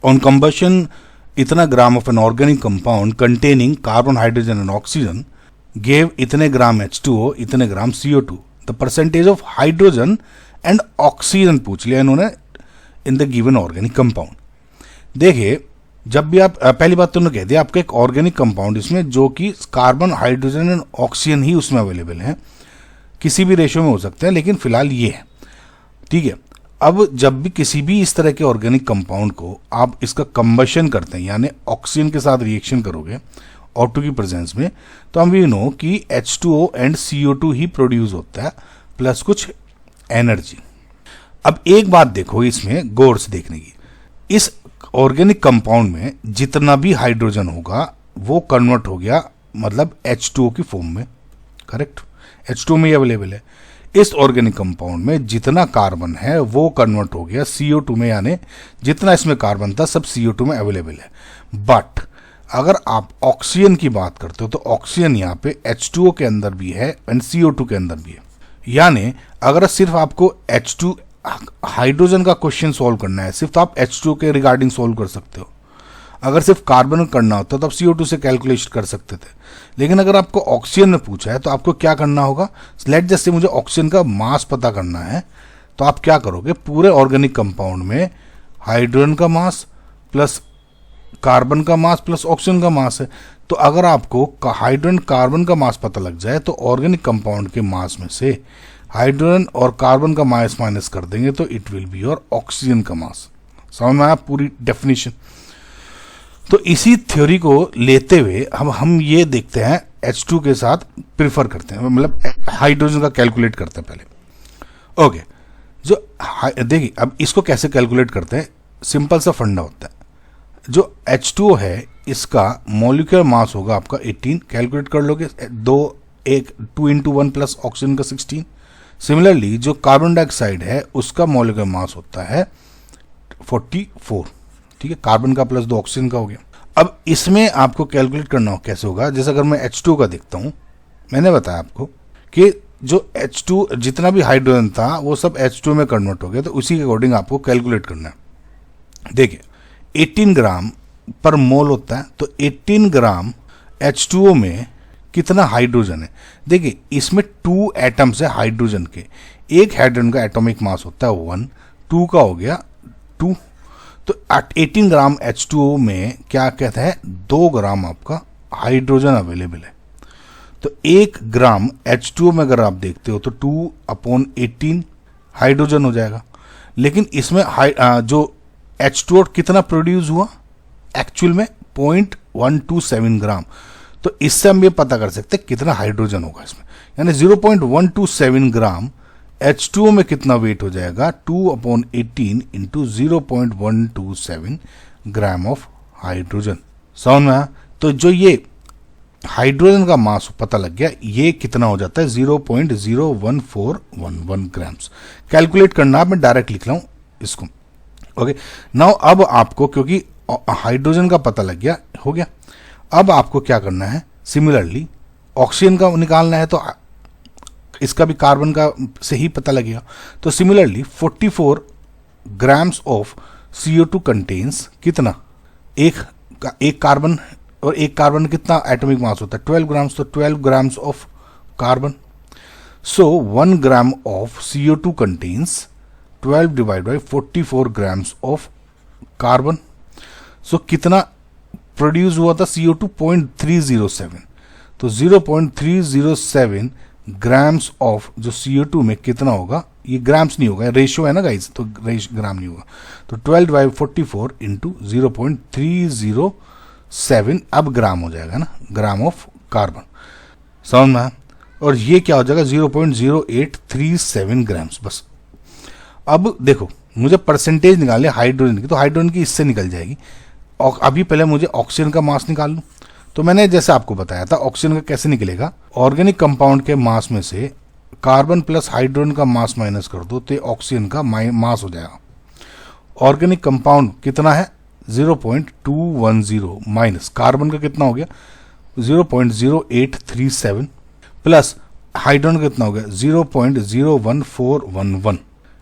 On combustion इतना gram of an organic compound containing carbon, hydrogen and oxygen gave इतने ग्राम H2O, इतने ग्राम CO2। The percentage of hydrogen and oxygen पूछ लिया इन्होंने in the given organic compound. देखिए, जब भी आप पहली बात तो उन्होंने कह दिया आपका एक ऑर्गेनिक कंपाउंड इसमें जो कि कार्बन, हाइड्रोजन एंड ऑक्सीजन ही उसमें अवेलेबल है, किसी भी रेशियो में हो सकते हैं, लेकिन फिलहाल ये है, ठीक है। अब जब भी किसी भी इस तरह के ऑर्गेनिक कंपाउंड को आप इसका कंबशन करते हैं, यानी ऑक्सीजन के साथ रिएक्शन करोगे O2 की प्रेजेंस में, तो हम वी नो कि H2O and CO2 he produce होता है प्लस कुछ एनर्जी। अब एक बात देखो इसमें गौर से देखने की, इस ऑर्गेनिक कंपाउंड में जितना भी हाइड्रोजन होगा वो कन्वर्ट हो गया मतलब H2O की फॉर्म में, करेक्ट, H2O में ही अवेलेबल है। इस ऑर्गेनिक कंपाउंड में जितना कार्बन है वो कन्वर्ट हो गया CO2 में, यानी जितना इसमें कार्बन था सब CO2 में अवेलेबल है। बट अगर आप ऑक्सीजन की बात करते हो तो ऑक्सीजन यहाँ पे H2O के अंदर भी है एंड CO2 के अंदर भी है। यानी अगर सिर्फ आपको H2 हाइड्रोजन का क्वेश्चन सॉल्व करना है, सिर्फ आप H2O के रिगार्डिंग सॉल्व कर सकते हो। अगर सिर्फ कार्बन करना होता तो आप CO2 से कैलकुलेट कर सकते थे, लेकिन अगर आपको ऑक्सीजन में पूछा है तो आपको क्या करना होगा, लेट जैसे मुझे ऑक्सीजन का मास पता करना है, तो आप क्या करोगे, पूरे ऑर्गेनिक कंपाउंड में हाइड्रोजन का मास प्लस कार्बन का मास प्लस ऑक्सीजन का मास है। तो अगर आपको हाइड्रोजन कार्बन का मास पता लग जाए तो ऑर्गेनिक कंपाउंड के मास में से हाइड्रोजन और कार्बन का मास माइनस कर देंगे तो it will be your oxygen का मास। समझ में आया पूरी डेफिनेशन। तो इसी थ्योरी को लेते हुए हम ये देखते हैं H2 के साथ प्रिफर करते हैं, मतलब हाइड्रोजन का कैलकुलेट करते हैं पहले। ओके, जो देखिए अब इसको कैसे कैलकुलेट करते हैं, सिंपल सा फंडा होता है। जो H2O है इसका मॉलिक्यूलर मास होगा आपका 18, कैलकुलेट कर लोगे, 2 into 1 प्लस ऑक्सीजन का 16। सिमिलरली जो कार्बन डाइऑक्साइड है उसका मॉलिक्यूलर मास होता है 44, ठीक है, कार्बन का प्लस 2 ऑक्सीजन का हो गया। अब इसमें आपको कैलकुलेट करना हो कैसे होगा, जैसे अगर मैं H2 का देखता हूं, मैंने बताया आपको कि जो H2 जितना भी हाइड्रोजन था वो सब H2 में कन्वर्ट हो गया, तो उसी के अकॉर्डिंग आपको कैलकुलेट करना है। देखिए 18 ग्राम पर मोल होता है, तो 18 ग्राम H2O में कितना हाइड्रोजन है। देखिए इसमें 2 एटम्स है हाइड्रोजन के, एक हाइड्रोजन का एटॉमिक मास होता है 1, 2 का हो गया 2, तो 18 ग्राम H2O में क्या कहता है 2 ग्राम आपका हाइड्रोजन अवेलेबल है। तो 1 ग्राम H2O में अगर आप देखते हो तो 2/18 हाइड्रोजन हो जाएगा। लेकिन इसमें जो H2O कितना प्रोड्यूस हुआ एक्चुअल में 0.127 ग्राम। तो इससे हम ये पता कर सकते हैं कितना हाइड्रोजन होगा इसमें, यानी 0.127 ग्राम H2O में कितना वेट हो जाएगा 2/18 इंटू 0.127 ग्राम ऑफ हाइड्रोजन। समझ में आया। तो जो ये हाइड्रोजन का मास पता लग गया, ये कितना हो जाता है 0.01411 ग्राम्स। कैलकुलेट करना मैं डायरेक्ट लिख रहा हूं इसको। ओके, नाउ अब आपको क्योंकि हाइड्रोजन का पता लग गया हो गया, अब आपको क्या करना है, सिमिलरली ऑक्सीजन का निकालना है, तो इसका भी कार्बन का से ही पता लगेगा। तो similarly 44 grams of CO2 contains कितना, एक कार्बन, और एक कार्बन कितना एटॉमिक मास होता है 12 ग्राम्स, तो 12 grams of carbon. So 1 gram of CO2 contains 12 divide by 44 grams of carbon. So कितना प्रोड्यूस हुआ था CO2 0.307, तो 0.307 ग्राम्स ऑफ जो CO2 में कितना होगा, ये ग्राम्स नहीं होगा, रेशियो है ना गाइस, तो ग्राम नहीं होगा, तो 12 डिवाइड 44 इंटू 0.307 अब ग्राम हो जाएगा ना, ग्राम ऑफ कार्बन। समझ में। और ये क्या हो जाएगा 0.0837 ग्राम्स बस। अब देखो मुझे परसेंटेज निकालने हाइड्रोजन की, तो हाइड्रोजन की इससे निकल जाएगी। और अभी पहले मुझे ऑक्सीजन का मास निकाल लूं, तो मैंने जैसे आपको बताया था ऑक्सीजन का कैसे निकलेगा, ऑर्गेनिक कंपाउंड के मास में से कार्बन प्लस हाइड्रोजन का मास माइनस कर दो तो ऑक्सीजन का मास हो जाएगा। ऑर्गेनिक कंपाउंड कितना है 0.210 माइनस कार्बन का कितना हो गया 0.0837 प्लस हाइड्रोजन कितना हो गया 0.01411।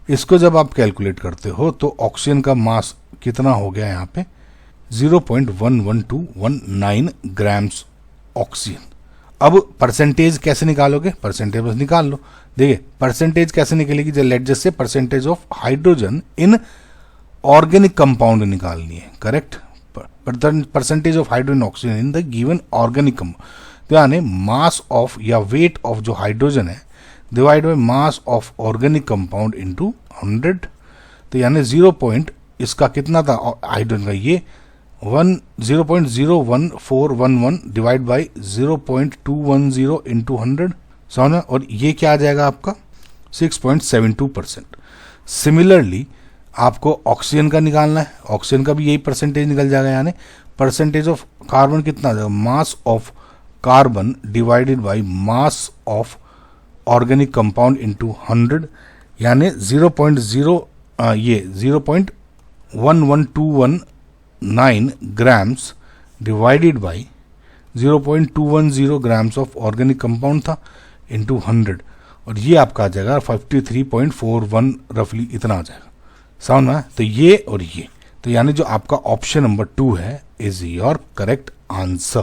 इसको जब आप कैलकुलेट करते हो तो ऑक्सीजन का मास कितना हो गया यहाँ पे 0.11219 ग्राम्स ऑक्सीजन। अब परसेंटेज कैसे निकालोगे, परसेंटेज बस निकाल लो। देखिए परसेंटेज कैसे निकलेगी, let just say percentage of hydrogen in organic compound निकालनी है, correct. Percentage of hydrogen oxygen in the given organic compound, तो यानी मास ऑफ या वेट ऑफ जो हाइड्रोजन है divide by mass of organic compound into 100। तो यानी 0. इसका कितना था हाइड्रोजन का, ये 0.01411 डिवाइड बाई 0.210 इंटू 100, समझना। और ये क्या आ जाएगा आपका 6.72%। सिमिलरली आपको ऑक्सीजन का निकालना है, ऑक्सीजन का भी यही परसेंटेज निकल जाएगा, यानी परसेंटेज ऑफ कार्बन कितना आ जाएगा, mass of carbon divided by mass of organic compound into 100, यानी 0.11219 grams divided by 0.210 grams of organic compound था इंटू 100, और ये आपका आ जाएगा 53.41 रफली इतना आ जाएगा, समझ में। तो ये और ये, तो यानी जो आपका ऑप्शन नंबर 2 है इज योर करेक्ट आंसर।